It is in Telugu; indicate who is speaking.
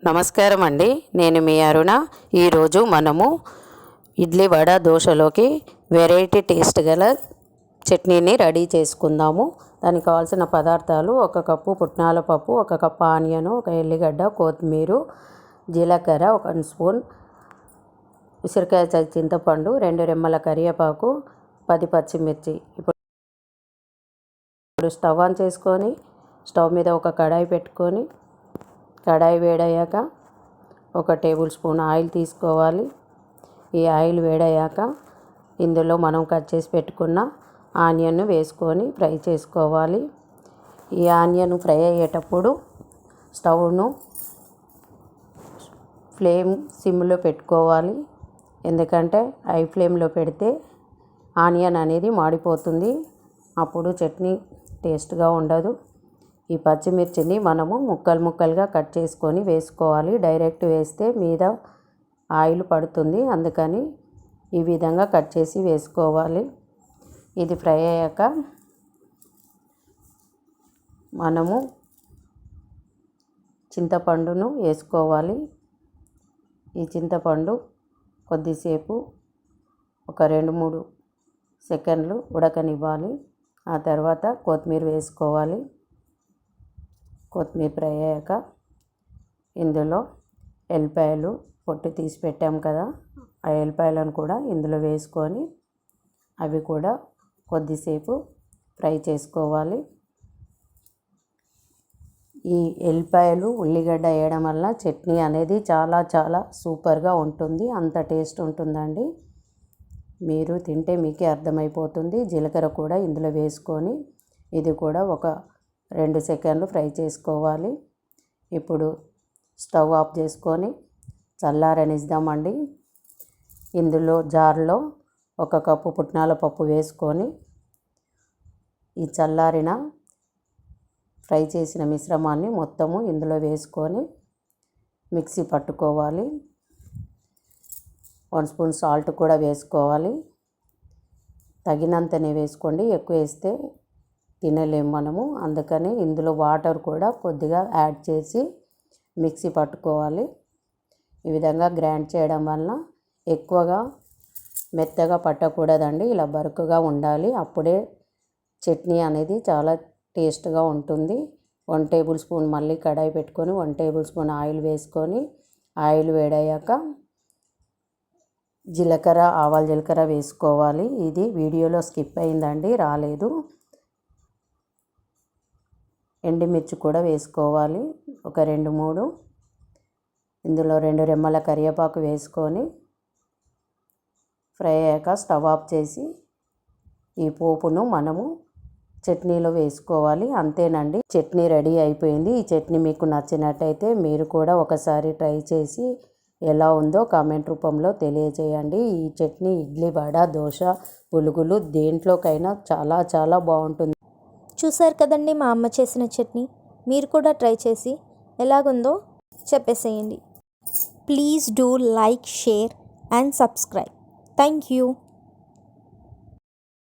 Speaker 1: నమస్కారం అండి, నేను మీ అరుణ. ఈరోజు మనము ఇడ్లీ వడ దోశలోకి వెరైటీ టేస్ట్ గల చట్నీని రెడీ చేసుకుందాము. దానికి కావాల్సిన పదార్థాలు: 1 కప్పు పుట్నాల పప్పు, 1 కప్పు ఆనియను, 1 ఎల్లిగడ్డ, కొత్తిమీర, జీలకర్ర, 1 స్పూన్ ఉసిరికాయ చింతపండు, 2 రెమ్మల కరివేపాకు, 10 పచ్చిమిర్చి. ఇప్పుడు స్టవ్ ఆన్ చేసుకొని స్టవ్ మీద ఒక కడాయి పెట్టుకొని కడాయి వేడయ్యాక 1 టేబుల్ స్పూన్ ఆయిల్ తీసుకోవాలి. ఈ ఆయిల్ వేడయ్యాక ఇందులో మనం కట్ చేసి పెట్టుకున్న ఆనియన్ వేసుకొని ఫ్రై చేసుకోవాలి. ఈ ఆనియన్ ఫ్రై అయ్యేటప్పుడు స్టవ్ను ఫ్లేమ్ సిమ్లో పెట్టుకోవాలి. ఎందుకంటే హై ఫ్లేమ్లో పెడితే ఆనియన్ అనేది మాడిపోతుంది, అప్పుడు చట్నీ టేస్ట్గా ఉండదు. ఈ పచ్చిమిర్చిని మనము ముక్కలుగా కట్ చేసుకొని వేసుకోవాలి. డైరెక్ట్ వేస్తే మీద ఆయిల్ పడుతుంది, అందుకని ఈ విధంగా కట్ చేసి వేసుకోవాలి. ఇది ఫ్రై అయ్యాక మనము చింతపండును వేసుకోవాలి. ఈ చింతపండు కొద్దిసేపు ఒక 2-3 సెకండ్లు ఉడకనివ్వాలి. ఆ తర్వాత కొత్తిమీర వేసుకోవాలి. కొత్తిమీర ఫ్రై అయ్యాక ఇందులో ఎల్లిపాయలు పొట్టు తీసి పెట్టాం కదా, ఆ ఎల్లిపాయలను కూడా ఇందులో వేసుకొని అవి కూడా కొద్దిసేపు ఫ్రై చేసుకోవాలి. ఈ ఎల్లిపాయలు ఉల్లిగడ్డ వేయడం వల్ల చట్నీ అనేది చాలా సూపర్గా ఉంటుంది, అంత టేస్ట్ ఉంటుందండి. మీరు తింటే మీకే అర్థమైపోతుంది. జీలకర్ర కూడా ఇందులో వేసుకొని ఇది కూడా ఒక 2 సెకండ్లు ఫ్రై చేసుకోవాలి. ఇప్పుడు స్టవ్ ఆఫ్ చేసుకొని చల్లారనిద్దామండి. ఇందులో జార్లో 1 కప్పు పుట్నాల పప్పు వేసుకొని ఈ చల్లారిన ఫ్రై చేసిన మిశ్రమాన్ని మొత్తము ఇందులో వేసుకొని మిక్సీ పట్టుకోవాలి. 1 స్పూన్ సాల్ట్ కూడా వేసుకోవాలి. తగినంతనే వేసుకోండి, ఎక్కువ వేస్తే తినలేము మనము, అందుకని ఇందులో వాటర్ కూడా కొద్దిగా యాడ్ చేసి మిక్సీ పట్టుకోవాలి. ఈ విధంగా గ్రైండ్ చేయడం వల్ల ఎక్కువగా మెత్తగా పట్టకూడదండి, ఇలా బరుకుగా ఉండాలి. అప్పుడే చట్నీ అనేది చాలా టేస్ట్గా ఉంటుంది. 1 టేబుల్ స్పూన్ మళ్ళీ కడాయి పెట్టుకొని 1 టేబుల్ స్పూన్ ఆయిల్ వేసుకొని ఆయిల్ వేడయ్యాక ఆవాలు జీలకర్ర వేసుకోవాలి. ఇది వీడియోలో స్కిప్ అయిందండి, రాలేదు. ఎండుమిర్చి కూడా వేసుకోవాలి, ఒక 2-3. ఇందులో 2 రెమ్మల కరివేపాకు వేసుకొని ఫ్రై అయ్యాక స్టవ్ ఆఫ్ చేసి ఈ పోపును మనము చట్నీలో వేసుకోవాలి. అంతేనండి, చట్నీ రెడీ అయిపోయింది. ఈ చట్నీ మీకు నచ్చినట్టయితే మీరు కూడా ఒకసారి ట్రై చేసి ఎలా ఉందో కామెంట్ రూపంలో తెలియజేయండి. ఈ చట్నీ ఇడ్లీ, వడ, దోశ, పునుగులు దేంట్లోకైనా చాలా బాగుంటుంది.
Speaker 2: చూసారు కదండి మా అమ్మ చేసిన చట్నీ. మీరు కూడా ట్రై చేసి ఎలాగుందో చెప్పేసేయండి. Please do like, share and subscribe. Thank you.